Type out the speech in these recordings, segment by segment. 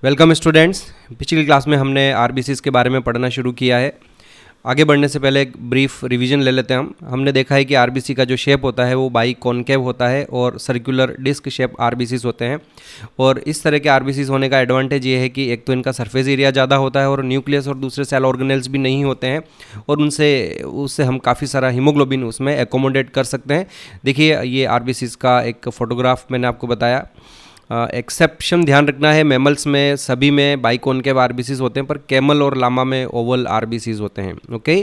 Welcome students. पिछली class में हमने आरबीसीज के बारे में पढ़ना शुरू किया है। आगे बढ़ने से पहले एक ब्रीफ रिवीजन ले लेते हैं। हमने देखा है कि आरबीसी का जो शेप होता है वो बाई कॉनकेव होता है और सर्कुलर डिस्क शेप आरबीसीज होते हैं। और इस तरह के आरबीसीज होने का एडवांटेज ये है कि एक तो इनका सरफेस एरिया ज़्यादा होता है और न्यूक्लियस और दूसरे सेल ऑर्गेनेल्स भी नहीं होते हैं और उससे हम काफ़ी सारा हीमोग्लोबिन उसमें एकोमोडेट कर सकते हैं। देखिए, ये आरबीसीज का एक फ़ोटोग्राफ मैंने आपको बताया। एक्सेप्शन ध्यान रखना है, मैमल्स में सभी में बाइकॉनकेव आरबीसीज होते हैं पर कैमल और लामा में ओवल आरबीसीज होते हैं। ओके,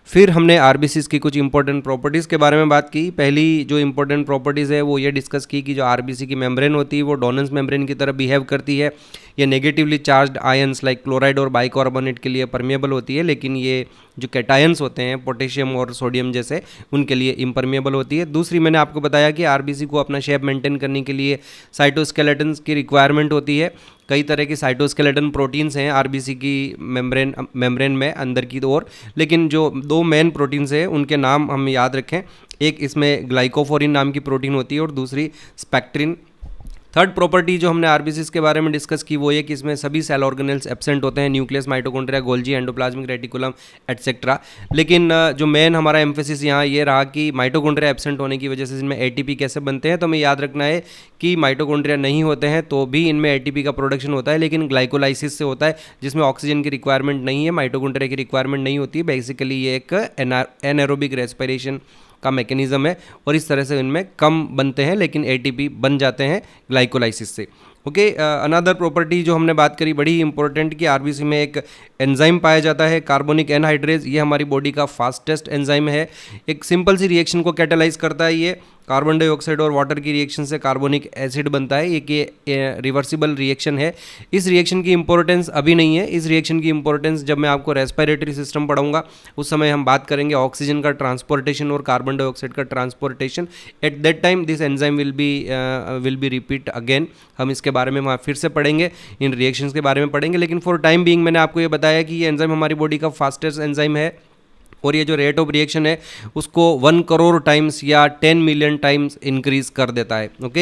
फिर हमने आरबीसीज की कुछ इंपॉर्टेंट प्रॉपर्टीज़ के बारे में बात की। पहली जो इंपॉर्टेंट प्रॉपर्टीज़ है वो ये डिस्कस की कि जो आरबीसी की मेम्ब्रेन होती है वो डोनेंस मेम्ब्रेन की तरह बिहेव करती है। ये negatively charged ions like chloride और बाइकार्बोनेट के लिए परमिएबल होती है, लेकिन ये जो कैटायंस होते हैं पोटेशियम और सोडियम जैसे उनके लिए इम्परमिएबल होती है। दूसरी मैंने आपको बताया कि आरबीसी को अपना शेप मेंटेन करने के लिए साइटोस्केलेटन्स की रिक्वायरमेंट होती है। कई तरह के साइटोस्केलेटन प्रोटीन्स हैं आरबीसी की मेम्ब्रेन में अंदर की ओर, लेकिन जो दो मेन प्रोटीन्स हैं उनके नाम हम याद रखें। एक इसमें ग्लाइकोफोरिन नाम की प्रोटीन होती है और दूसरी स्पेक्ट्रिन। थर्ड प्रॉपर्टी जो हमने आरबीसीज के बारे में डिस्कस की वो ये कि इसमें सभी सेल ऑर्गेनेल्स एब्सेंट होते हैं, nucleus, mitochondria, Golgi, endoplasmic reticulum etcetera. लेकिन जो मेन हमारा एम्फेसिस यहाँ ये रहा कि माइटोकॉन्ड्रिया एब्सेंट होने की वजह से इनमें एटीपी कैसे बनते हैं। तो हमें याद रखना है कि माइटोकॉन्ड्रिया नहीं होते हैं तो भी इनमें एटीपी का प्रोडक्शन होता है, लेकिन ग्लाइकोलाइसिस से होता है जिसमें ऑक्सीजन की रिक्वायरमेंट नहीं है, माइटोकॉन्ड्रिया की रिक्वायरमेंट नहीं होती है। बेसिकली ये एक एनारोबिक रेस्पिरेशन का मैकेनिज्म है और इस तरह से इनमें कम बनते हैं लेकिन एटीपी बन जाते हैं ग्लाइकोलाइसिस से। ओके, अनदर प्रॉपर्टी जो हमने बात करी बड़ी इंपॉर्टेंट कि आरबीसी में एक एंजाइम पाया जाता है कार्बोनिक एनहाइड्रेज। ये हमारी बॉडी का फास्टेस्ट एंजाइम है। एक सिंपल सी रिएक्शन को कैटालाइज करता है। ये कार्बन डाइऑक्साइड और वाटर की रिएक्शन से कार्बोनिक एसिड बनता है। ये रिवर्सिबल रिएक्शन है। इस रिएक्शन की इंपॉर्टेंस अभी नहीं है। इस रिएक्शन की इंपॉर्टेंस जब मैं आपको रेस्पिरेटरी सिस्टम पढ़ाऊंगा उस समय हम बात करेंगे ऑक्सीजन का ट्रांसपोर्टेशन और कार्बन डाइऑक्साइड का transportation. At that time this enzyme will be repeat again. हम इसके बारे में वहाँ फिर से पढ़ेंगे, इन रिएक्शंस के बारे में पढ़ेंगे। लेकिन फॉर टाइम बीइंग मैंने आपको ये बताया कि ये एंजाइम हमारी बॉडी का फास्टेस्ट एंजाइम है और ये जो रेट ऑफ रिएक्शन है उसको 1 करोड़ टाइम्स या 10 मिलियन टाइम्स इंक्रीज कर देता है। ओके,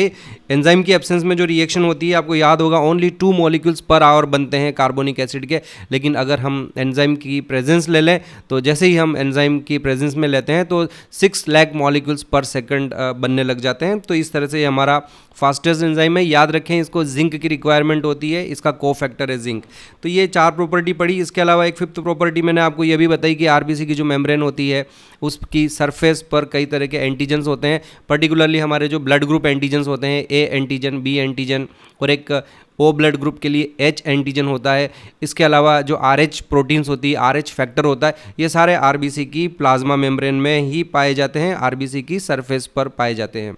एंजाइम की एब्सेंस में जो रिएक्शन होती है आपको याद होगा ओनली 2 मॉलिक्यूल्स पर आवर बनते हैं कार्बोनिक एसिड के। लेकिन अगर हम एंजाइम की प्रेजेंस ले लें तो जैसे ही हम एंजाइम की प्रेजेंस में लेते हैं तो 6 लाख मॉलिक्यूल्स पर सेकंड बनने लग जाते हैं। तो इस तरह से हमारा फास्टेस्ट एंजाइम है। याद रखें इसको जिंक की रिक्वायरमेंट होती है, इसका कोफैक्टर है जिंक। तो ये 4 प्रॉपर्टी पड़ी। इसके अलावा एक 5th प्रॉपर्टी मैंने आपको ये भी बताई कि आरबीसी की जो मेम्ब्रेन होती है उसकी सरफेस पर कई तरह के एंटीजन्स होते हैं। पर्टिकुलरली हमारे जो ब्लड ग्रुप एंटीजन्स होते हैं, ए एंटीजन, बी एंटीजन और एक ओ ब्लड ग्रुप के लिए एच एंटीजन होता है। इसके अलावा जो RH प्रोटीन्स होती है, RH फैक्टर होता है, ये सारे आरबीसी की प्लाज्मा मेम्ब्रेन में ही पाए जाते हैं, आरबीसी की सरफेस पर पाए जाते हैं।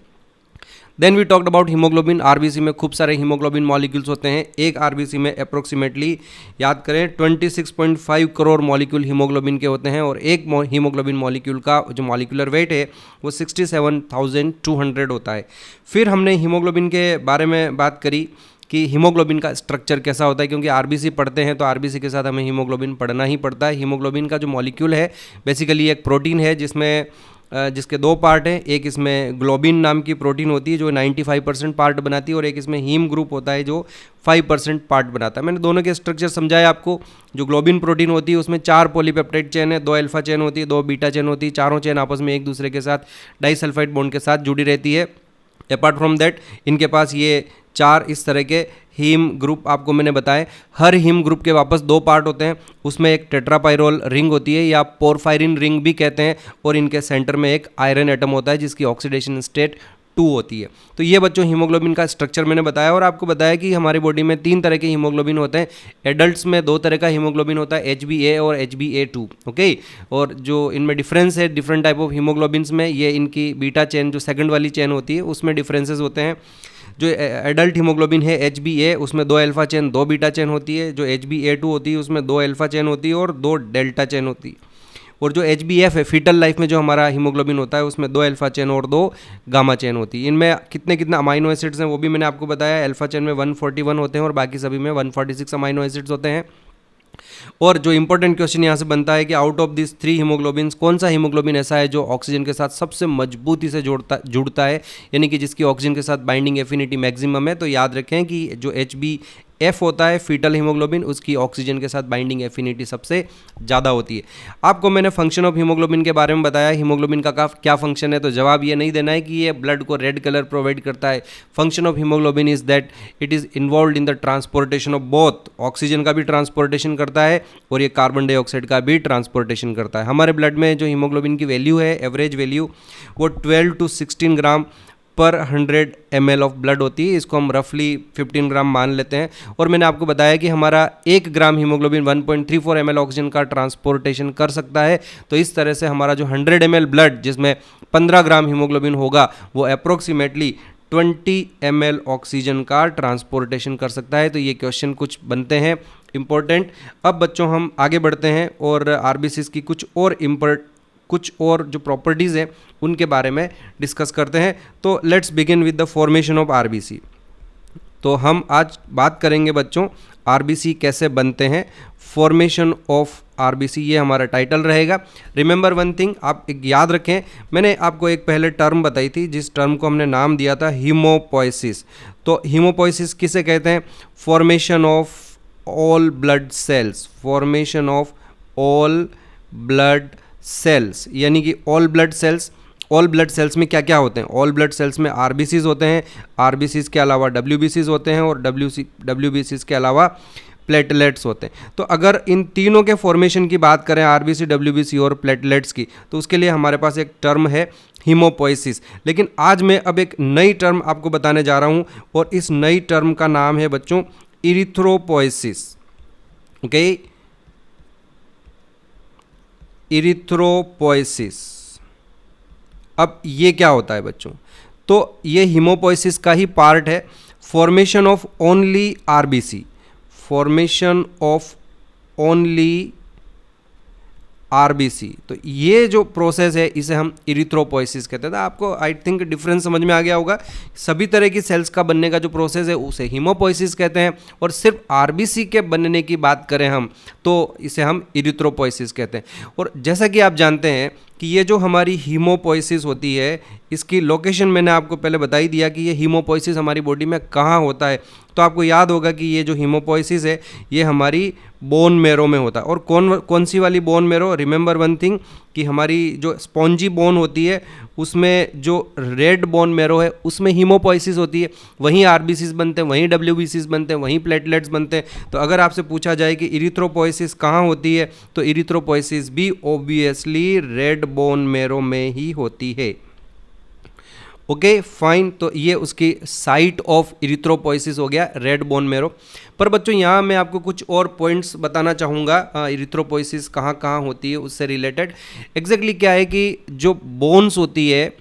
Then we talked about haemoglobin. RBC में खूब सारे हीमोग्लोबिन मॉलिक्यूल्स होते हैं। एक आरबीसी में अप्रोक्सीमेटली याद करें 26.5 करोड़ मॉलिक्यूल हीमोग्लोबिन के होते हैं और एक हीमोग्लोबिन मॉलिक्यूल का जो मॉलिक्यूलर वेट है वो 67,200 होता है। फिर हमने हीमोग्लोबिन के बारे में बात करी कि हीमोग्लोबिन का स्ट्रक्चर कैसा होता है, क्योंकि आरबीसी पढ़ते हैं तो आरबीसी के साथ हमें हीमोग्लोबिन पढ़ना ही पड़ता है। हीमोग्लोबिन का जो मॉलिक्यूल है बेसिकली एक प्रोटीन है जिसके 2 पार्ट हैं। एक इसमें ग्लोबिन नाम की प्रोटीन होती है जो 95% पार्ट बनाती है और एक इसमें हीम ग्रुप होता है जो 5% पार्ट बनाता है। मैंने दोनों के स्ट्रक्चर समझाया आपको। जो ग्लोबिन प्रोटीन होती है उसमें 4 पॉलीपेप्टाइड चेन है, 2 अल्फा चेन होती है, 2 बीटा चेन होती है। चारों चेन आपस में एक दूसरे के साथ डाइसल्फाइड बॉन्ड के साथ जुड़ी रहती है। अपार्ट फ्रॉम दैट इनके पास ये 4 इस तरह के हीम ग्रुप आपको मैंने बताए। हर हीम ग्रुप के वापस 2 पार्ट होते हैं। उसमें एक टेट्रापाइरोल रिंग होती है या पोरफायरिन रिंग भी कहते हैं और इनके सेंटर में एक आयरन एटम होता है जिसकी ऑक्सीडेशन स्टेट 2 होती है। तो ये बच्चों हीमोग्लोबिन का स्ट्रक्चर मैंने बताया और आपको बताया कि हमारी बॉडी में 3 तरह के हीमोग्लोबिन होते हैं। एडल्ट्स में 2 तरह का हीमोग्लोबिन होता है, HbA और HbA2। ओके, और जो इनमें डिफरेंस है डिफरेंट टाइप ऑफ हीमोग्लोबिन्स में, ये इनकी बीटा चेन जो सेकंड वाली चेन होती है उसमें डिफरेंसेस होते हैं। जो एडल्ट हीमोग्लोबिन है HbA उसमें 2 अल्फा चेन 2 बीटा चेन होती है। जो HbA2 होती है उसमें 2 अल्फा चेन होती है और 2 डेल्टा चेन होती है। और जो HbF है फीटल लाइफ में जो हमारा हीमोग्लोबिन होता है उसमें 2 अल्फा चेन और 2 गामा चेन होती है। इनमें कितने अमाइनो एसिड्स हैं वो भी मैंने आपको बताया। अल्फा चेन में 141 होते हैं और बाकी सभी में 146 अमाइनो एसिड्स होते हैं। और जो इंपॉर्टेंट क्वेश्चन यहाँ से बनता है कि आउट ऑफ दिस 3 हीमोग्लोबिन्स कौन सा हीमोग्लोबिन ऐसा है जो ऑक्सीजन के साथ सबसे मजबूती से जुड़ता है, यानी कि जिसकी ऑक्सीजन के साथ बाइंडिंग एफिनिटी मैक्सिमम है। तो याद रखें कि जो F होता है फीटल हीमोग्लोबिन, उसकी ऑक्सीजन के साथ बाइंडिंग एफिनिटी सबसे ज़्यादा होती है। आपको मैंने फंक्शन ऑफ हीमोग्लोबिन के बारे में बताया, हीमोग्लोबिन का क्या फंक्शन है, तो जवाब ये नहीं देना है कि ये ब्लड को रेड कलर प्रोवाइड करता है। Function of haemoglobin is that it is involve in the transportation of both, oxygen का भी ट्रांसपोर्टेशन करता है और ये कार्बन डाइऑक्साइड का भी ट्रांसपोर्टेशन करता है। हमारे ब्लड में जो हीमोग्लोबिन की वैल्यू है, एवरेज वैल्यू, वो 12 to 16 ग्राम पर 100 ml ऑफ ब्लड होती है। इसको हम रफली 15 ग्राम मान लेते हैं। और मैंने आपको बताया कि हमारा 1 ग्राम हीमोग्लोबिन 1.34 ml ऑक्सीजन का ट्रांसपोर्टेशन कर सकता है। तो इस तरह से हमारा जो 100 ml ब्लड जिसमें 15 ग्राम हीमोग्लोबिन होगा वो अप्रोक्सीमेटली 20 ml ऑक्सीजन का ट्रांसपोर्टेशन कर सकता है। तो ये क्वेश्चन कुछ बनते हैं इम्पोर्टेंट। अब बच्चों हम आगे बढ़ते हैं और आरबीसीज की कुछ और जो प्रॉपर्टीज़ हैं उनके बारे में डिस्कस करते हैं। तो let's begin with the formation of RBC. तो हम आज बात करेंगे बच्चों आरबीसी कैसे बनते हैं, फॉर्मेशन ऑफ आरबीसी, ये हमारा टाइटल रहेगा। रिमेंबर वन थिंग, आप एक याद रखें, मैंने आपको एक पहले टर्म बताई थी जिस टर्म को हमने नाम दिया था हीमोपोइसिस। तो हीमोपोइसिस किसे कहते हैं? Formation of all blood cells, formation of all blood cells, यानी कि ऑल ब्लड सेल्स में क्या क्या होते हैं? ऑल ब्लड सेल्स में आरबीसीज होते हैं, आरबीसीज के अलावा डब्ल्यूबीसीज होते हैं और डब्ल्यूबीसीज के अलावा प्लेटलेट्स होते हैं। तो अगर इन तीनों के फॉर्मेशन की बात करें, आरबीसी, डब्ल्यूबीसी और प्लेटलेट्स की, तो उसके लिए हमारे पास एक टर्म है हीमोपोइसिस। लेकिन आज मैं अब एक नई टर्म आपको बताने जा रहा हूँ और इस नई टर्म का नाम है बच्चों इरिथ्रोपोइसिस। Okay, erythropoiesis. अब ये क्या होता है बच्चों? तो ये हीमोपोइसिस का ही पार्ट है, formation of only RBC, formation of only RBC. तो ये जो प्रोसेस है इसे हम इरिथ्रोपोइसिस कहते हैं। तो आपको आई थिंक डिफरेंस समझ में आ गया होगा। सभी तरह की सेल्स का बनने का जो प्रोसेस है उसे हीमोपोइसिस कहते हैं और सिर्फ आरबीसी के बनने की बात करें हम तो इसे हम इरिथ्रोपोइसिस कहते हैं। और जैसा कि आप जानते हैं कि ये जो हमारी हीमोपोइसिस होती है इसकी लोकेशन मैंने आपको पहले बता ही दिया कि ये हीमोपोइसिस हमारी बॉडी में कहाँ होता है। तो आपको याद होगा कि ये जो हीमोपोइसिस है ये हमारी बोन मैरो में होता है। और कौन सी वाली bone marrow? Remember one thing कि हमारी जो स्पॉन्जी बोन होती है उसमें जो रेड बोन मैरो है उसमें हीमोपोइसिस होती है, वहीं आरबीसीज बनते हैं, वहीं डब्ल्यूबीसीज बनते हैं, वहीं प्लेटलेट्स बनते हैं। तो अगर आपसे पूछा जाए कि इरिथ्रोपोइसिस कहाँ होती है तो इरिथ्रोपोइसिस भी ऑब्वियसली रेड बोन मैरो में ही होती है। ओके फाइन, तो ये उसकी साइट ऑफ इरिथ्रोपोइसिस हो गया, रेड बोन मैरो। पर बच्चों यहाँ मैं आपको कुछ और पॉइंट्स बताना चाहूँगा इरिथ्रोपोइसिस कहाँ कहाँ होती है उससे रिलेटेड। एग्जैक्टली क्या है कि जो बोन्स होती है,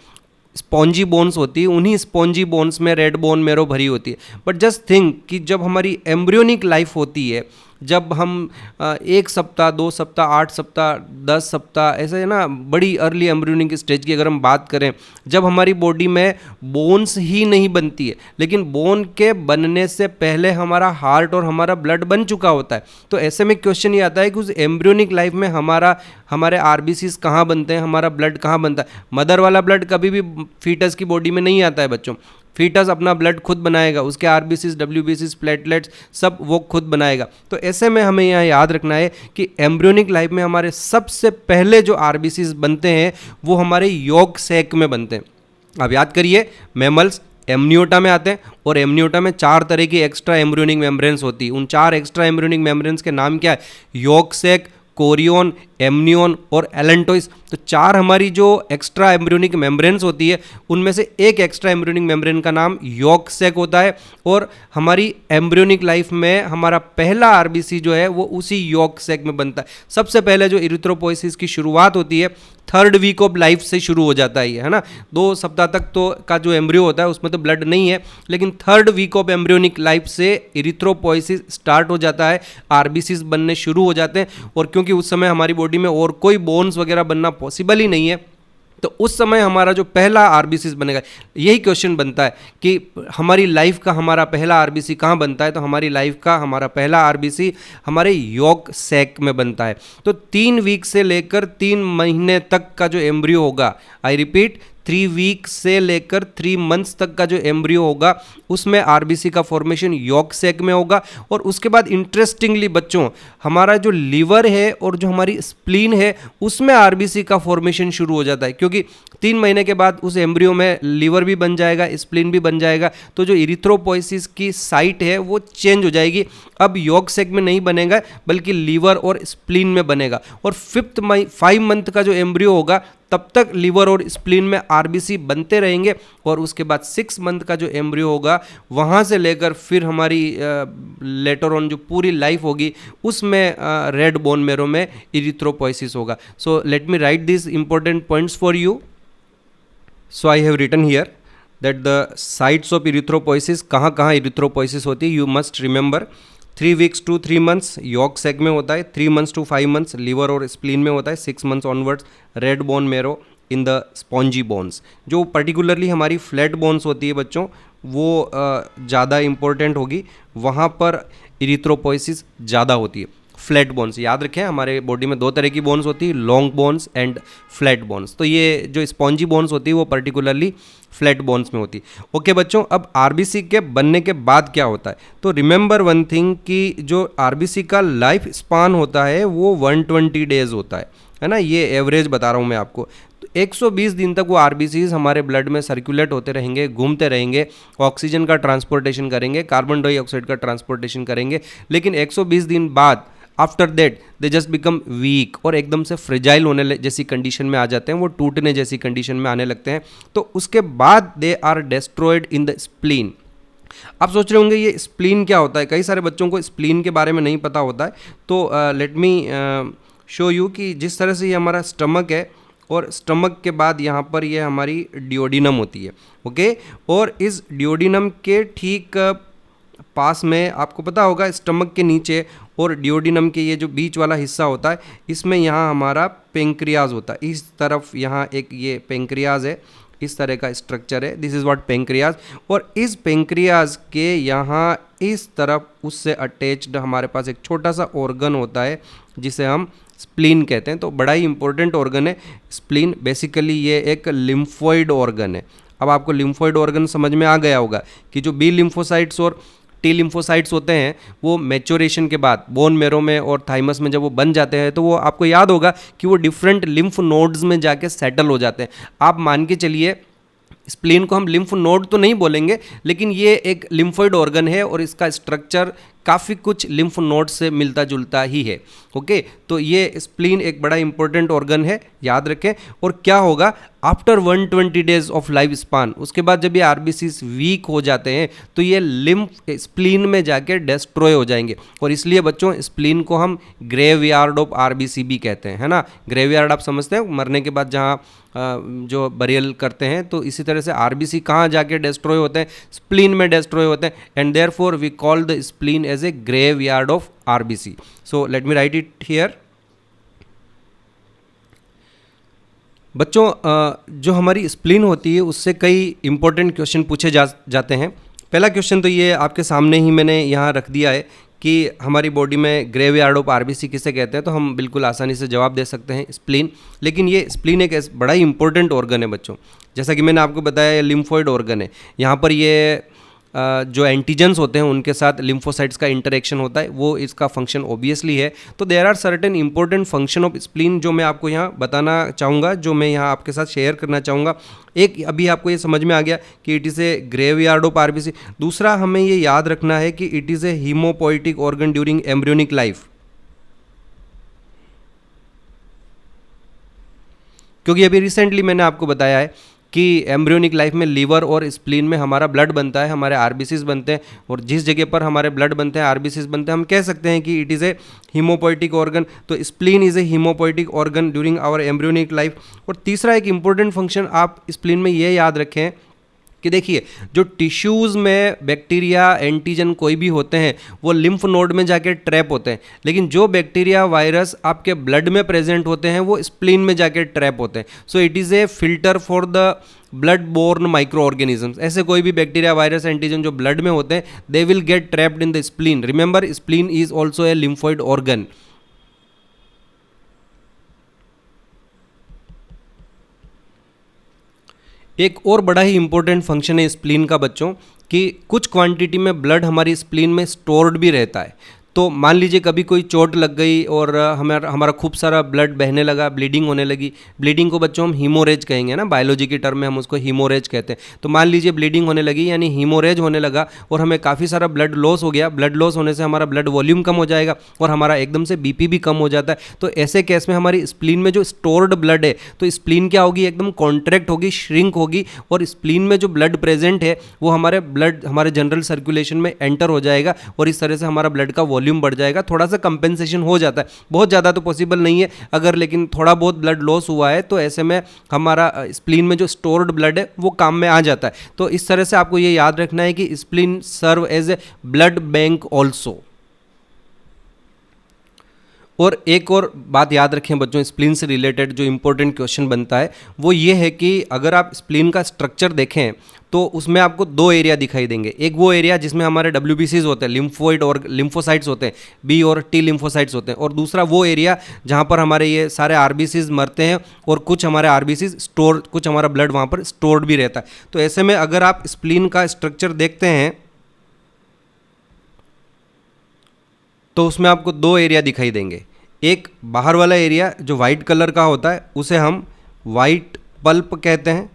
स्पॉन्जी बोन्स होती है, उन्हीं स्पॉन्जी बोन्स में रेड बोन मैरो भरी होती है। बट जस्ट थिंक कि जब हमारी एम्ब्रियोनिक लाइफ होती है, जब हम 1 सप्ताह, 2 सप्ताह, 8 सप्ताह, 10 सप्ताह, ऐसे है ना, बड़ी अर्ली एम्ब्रियोनिक स्टेज की अगर हम बात करें, जब हमारी बॉडी में बोन्स ही नहीं बनती है लेकिन बोन के बनने से पहले हमारा हार्ट और हमारा ब्लड बन चुका होता है, तो ऐसे में क्वेश्चन ये आता है कि उस एम्ब्रियोनिक लाइफ में हमारे आरबीसीज कहाँ बनते हैं, हमारा ब्लड कहाँ बनता है? मदर वाला ब्लड कभी भी फीटस की बॉडी में नहीं आता है बच्चों। फीटस अपना ब्लड खुद बनाएगा, उसके आरबीसीज, डब्ल्यूबीसीज, प्लेटलेट्स सब वो खुद बनाएगा। तो ऐसे में हमें यहाँ याद रखना है कि एम्ब्रियोनिक लाइफ में हमारे सबसे पहले जो आरबीसीज बनते हैं वो हमारे यॉर्क सैक में बनते हैं। अब याद करिए, मैमल्स एमनियोटा में आते हैं और एमनियोटा में 4 तरह की एक्स्ट्रा एम्ब्रियोनिक मेम्ब्रेन्स होती है। उन 4 एक्स्ट्रा एम्ब्रियोनिक मेम्ब्रेन्स के नाम क्या है? यॉर्क सैक, कोरियन, एमनियन और एलेंटोइस। तो 4 हमारी जो एक्स्ट्रा एम्ब्रियोनिक मेम्ब्रेन्स होती है उनमें से एक एक्स्ट्रा एम्ब्रियोनिक मेम्ब्रेन का नाम यॉर्क सैक होता है। और हमारी एम्ब्रियोनिक लाइफ में हमारा पहला आरबीसी जो है वो उसी यॉर्क सैक में बनता है। सबसे पहले जो इरिथ्रोपोइसिस की शुरुआत होती है 3rd वीक ऑफ लाइफ से शुरू हो जाता है ना। 2 सप्ताह तक तो का जो एम्ब्रियो होता है उसमें तो ब्लड नहीं है, लेकिन 3rd week of embryonic life से इरिथ्रोपोइसिस स्टार्ट हो जाता है, आरबीसीज बनने शुरू हो जाते हैं। और क्योंकि उस समय हमारी बॉडी में और कोई बोन्स वगैरह बनना पॉसिबल ही नहीं है, तो उस समय हमारा जो पहला आरबीसी बनेगा, यही क्वेश्चन बनता है कि हमारी लाइफ का हमारा पहला आरबीसी कहाँ बनता है? तो हमारी लाइफ का हमारा पहला आरबीसी हमारे यॉर्क सैक में बनता है। तो 3 वीक से लेकर 3 महीने तक का जो एम्ब्रियो होगा, आई रिपीट 3 वीक से लेकर 3 मंथ्स तक का जो एम्ब्रियो होगा उसमें आरबीसी का फॉर्मेशन यॉर्क सैक में होगा। और उसके बाद इंटरेस्टिंगली बच्चों, हमारा जो लीवर है और जो हमारी स्प्लीन है उसमें आरबीसी का फॉर्मेशन शुरू हो जाता है, क्योंकि 3 महीने के बाद उस एम्ब्रियो में लीवर भी बन जाएगा, स्प्लीन भी बन जाएगा, तो जो इरिथ्रोपोइसिस की साइट है वो चेंज हो जाएगी। अब यॉर्क सैक में नहीं बनेगा बल्कि लीवर और स्प्लीन में बनेगा। और 5 मंथ का जो एम्ब्रियो होगा तब तक लीवर और स्प्लीन में आरबीसी बनते रहेंगे। और उसके बाद 6 मंथ का जो एम्ब्रियो होगा वहाँ से लेकर फिर हमारी लेटर ऑन जो पूरी लाइफ होगी उसमें रेड बोन मेरो में इरिथ्रोपोइसिस होगा। So let me write this important points for you. So I have written here that the sites of erythropoiesis, कहाँ कहाँ इरिथ्रोपोइसिस होती है, you must remember. 3 weeks to 3 months yolk sac में होता है, 3 मंथ्स टू 5 मंथ्स लीवर और spleen में होता है, 6 months onwards red bone marrow in the spongy bones. जो पर्टिकुलरली हमारी फ्लैट बोन्स होती है बच्चों वो ज़्यादा इंपॉर्टेंट होगी, वहाँ पर इरिथ्रोपोइसिस ज़्यादा होती है। फ्लैट बोन्स याद रखें, हमारे बॉडी में 2 तरह की बोन्स होती है, long bones and flat bones. तो ये जो स्पॉन्जी बोन्स होती है वो पर्टिकुलरली फ्लैट बोन्स में होती है। ओके बच्चों, अब आरबीसी के बनने के बाद क्या होता है, तो रिमेंबर वन थिंग कि जो आरबीसी का लाइफ स्पान होता है वो 120 डेज होता है ना, ये एवरेज बता रहा हूँ मैं आपको। तो 120 दिन तक वो आरबीसीज हमारे ब्लड में सर्कुलेट होते रहेंगे, घूमते रहेंगे, ऑक्सीजन का ट्रांसपोर्टेशन करेंगे, कार्बन डाइऑक्साइड का ट्रांसपोर्टेशन करेंगे। लेकिन 120 दिन बाद after that they just become weak और एकदम से फ्रेजाइल होने जैसी कंडीशन में आ जाते हैं, वो टूटने जैसी कंडीशन में आने लगते हैं। तो उसके बाद they are destroyed in the spleen. आप सोच रहे होंगे ये स्प्लीन क्या होता है, कई सारे बच्चों को स्प्लीन के बारे में नहीं पता होता है। तो लेट मी शो यू कि जिस तरह से ये हमारा स्टमक है और स्टमक के बाद यहाँ पर ये हमारी डिओडिनम होती है। ओके, और इस डिओडिनम के ठीक पास में आपको पता होगा स्टमक के नीचे और डिओडिनम के ये जो बीच वाला हिस्सा होता है इसमें यहाँ हमारा पेंक्रियाज होता है। इस तरफ यहाँ एक ये पेंक्रियाज है, इस तरह का स्ट्रक्चर है, दिस इज़ व्हाट पेंक्रियाज। और इस पेंक्रियाज के यहाँ इस तरफ उससे अटैच्ड हमारे पास एक छोटा सा ऑर्गन होता है जिसे हम स्प्लीन कहते हैं। तो बड़ा ही इंपॉर्टेंट ऑर्गन है स्प्लीन। बेसिकली ये एक लिम्फोइड ऑर्गन है। अब आपको लिम्फोइड ऑर्गन समझ में आ गया होगा कि जो बी लिम्फोसाइट्स और टी लिम्फोसाइट्स होते हैं वो मैच्योरेशन के बाद बोन मेरो में और थाइमस में जब वो बन जाते हैं तो वो आपको याद होगा कि वो डिफरेंट लिम्फ नोड्स में जाके सेटल हो जाते हैं। आप मान के चलिए स्प्लीन को हम लिम्फ नोड तो नहीं बोलेंगे, लेकिन ये एक लिम्फोइड ऑर्गन है और इसका स्ट्रक्चर काफ़ी कुछ लिम्फ नोड से मिलता जुलता ही है। ओके, तो ये स्प्लीन एक बड़ा इंपॉर्टेंट ऑर्गन है, याद रखें। और क्या होगा after 120 days of life span, उसके बाद जब ये आरबीसीज वीक हो जाते हैं तो ये लिम्फ स्प्लीन में जाके डिस्ट्रॉय हो जाएंगे। और इसलिए बच्चों स्प्लीन को हम ग्रेवयार्ड ऑफ आरबीसी भी कहते हैं, है ना। ग्रेवयार्ड आप समझते हैं, मरने के बाद जहाँ जो बरियल करते हैं, तो इसी तरह से आरबीसी कहाँ जाके डिस्ट्रॉय होते हैं, स्प्लीन में डिस्ट्रॉय होते हैं। And therefore we call the spleen as a graveyard of RBC. So let me write it here. बच्चों जो हमारी स्प्लीन होती है उससे कई इंपॉर्टेंट क्वेश्चन पूछे जाते हैं। पहला क्वेश्चन तो ये आपके सामने ही मैंने यहाँ रख दिया है कि हमारी बॉडी में ग्रेवयार्ड ऑफ आरबीसी किसे कहते हैं, तो हम बिल्कुल आसानी से जवाब दे सकते हैं स्प्लीन। लेकिन ये स्प्लीन एक बड़ा ही इंपॉर्टेंट ऑर्गन है बच्चों। जैसा कि मैंने आपको बताया ये लिम्फोइड ऑर्गन है। यहाँ पर ये जो एंटीजन्स होते हैं उनके साथ लिम्फोसाइट्स का इंटरेक्शन होता है, वो इसका फंक्शन ऑब्वियसली है। तो there are certain important function of spleen जो मैं आपको यहाँ बताना चाहूँगा, जो मैं यहाँ आपके साथ शेयर करना चाहूँगा। एक अभी आपको ये समझ में आ गया कि it is A graveyard of RBC. दूसरा हमें ये याद रखना है कि it is a haemopoietic organ during embryonic life, क्योंकि अभी रिसेंटली मैंने आपको बताया है कि एम्ब्रियोनिक लाइफ में लीवर और स्प्लीन में हमारा ब्लड बनता है, हमारे आरबीसीज बनते हैं। और जिस जगह पर हमारे ब्लड बनते हैं, आरबीसीज बनते हैं, हम कह सकते हैं कि it is a haemopoietic organ. तो spleen is a haemopoietic organ during our embryonic life. और तीसरा एक इंपॉर्टेंट फंक्शन आप स्प्लीन में ये याद रखें कि देखिए जो टिश्यूज़ में बैक्टीरिया एंटीजन कोई भी होते हैं वो लिम्फ नोड में जाके ट्रैप होते हैं, लेकिन जो बैक्टीरिया वायरस आपके ब्लड में प्रेजेंट होते हैं वो स्प्लीन में जाके ट्रैप होते हैं। So it is a filter for the blood borne microorganisms. ऐसे कोई भी बैक्टीरिया वायरस एंटीजन जो ब्लड में होते हैं they will get trapped in the spleen. Remember spleen is also a lymphoid organ. एक और बड़ा ही इंपॉर्टेंट फंक्शन है स्प्लीन का बच्चों, कि कुछ क्वांटिटी में ब्लड हमारी स्प्लीन में स्टोर्ड भी रहता है। तो मान लीजिए कभी कोई चोट लग गई और हमारा खूब सारा ब्लड बहने लगा, ब्लीडिंग होने लगी। ब्लीडिंग को बच्चों हम हीमोरेज कहेंगे ना, बायोलॉजी की टर्म में हम उसको हीमोरेज कहते हैं। तो मान लीजिए ब्लीडिंग होने लगी यानी हीमोरेज होने लगा और हमें काफ़ी सारा ब्लड लॉस हो गया। ब्लड लॉस होने से हमारा ब्लड वॉल्यूम कम हो जाएगा और हमारा एकदम से बीपी भी कम हो जाता है। तो ऐसे केस में हमारी स्प्लीन में जो स्टोर्ड ब्लड है, तो स्प्लीन क्या होगी, एकदम कॉन्ट्रैक्ट होगी, श्रिंक होगी, और स्प्लीन में जो ब्लड प्रेजेंट है वो हमारे जनरल सर्कुलेशन में एंटर हो जाएगा और इस तरह से हमारा ब्लड का वॉल्यूम बढ़ जाएगा। थोड़ा सा कंपेंसेशन हो जाता है, बहुत ज़्यादा तो पॉसिबल नहीं है अगर, लेकिन थोड़ा बहुत ब्लड लॉस हुआ है तो ऐसे में हमारा स्प्लीन में जो स्टोर्ड ब्लड है वो काम में आ जाता है। तो इस तरह से आपको ये याद रखना है कि spleen serve as a blood bank also. और एक और बात याद रखें बच्चों, स्प्लीन से रिलेटेड जो इंपॉर्टेंट क्वेश्चन बनता है वो ये है कि अगर आप स्प्लीन का स्ट्रक्चर देखें तो उसमें आपको दो एरिया दिखाई देंगे। एक वो एरिया जिसमें हमारे WBCs होते हैं, लिम्फोइड और लिम्फोसाइट्स होते हैं, B और T लिम्फोसाइट्स होते हैं, और दूसरा वो एरिया जहाँ पर हमारे ये सारे RBCs मरते हैं और कुछ हमारे RBCs स्टोर, कुछ हमारा ब्लड वहाँ पर स्टोर्ड भी रहता है। तो ऐसे में अगर आप स्प्लीन का स्ट्रक्चर देखते हैं तो उसमें आपको दो एरिया दिखाई देंगे। एक बाहर वाला एरिया जो वाइट कलर का होता है उसे हम वाइट पल्प कहते हैं,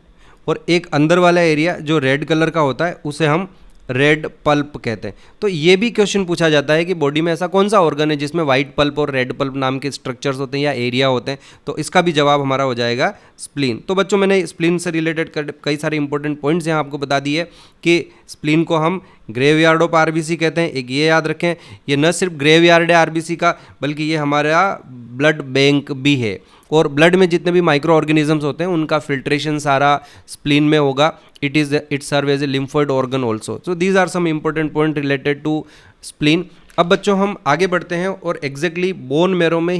और एक अंदर वाला एरिया जो रेड कलर का होता है उसे हम रेड पल्प कहते हैं। तो ये भी क्वेश्चन पूछा जाता है कि बॉडी में ऐसा कौन सा ऑर्गन है जिसमें वाइट पल्प और रेड पल्प नाम के स्ट्रक्चर्स होते हैं या एरिया होते हैं। तो इसका भी जवाब हमारा हो जाएगा स्प्लीन। तो बच्चों मैंने स्प्लीन से रिलेटेड कई सारे इंपॉर्टेंट पॉइंट्स यहाँ आपको बता दिए कि स्प्लीन को हम ग्रेवयार्ड ऑफ RBC कहते हैं। एक ये याद रखें, ये न सिर्फ ग्रेवयार्ड है RBC का, बल्कि ये हमारा ब्लड बैंक भी है। और ब्लड में जितने भी माइक्रो ऑर्गेनिजम्स होते हैं उनका फिल्ट्रेशन सारा स्प्लीन में होगा। It serve as a lymphoid organ also. So these are some important point related to spleen. अब बच्चों हम आगे बढ़ते हैं और एग्जैक्टली बोन मैरो में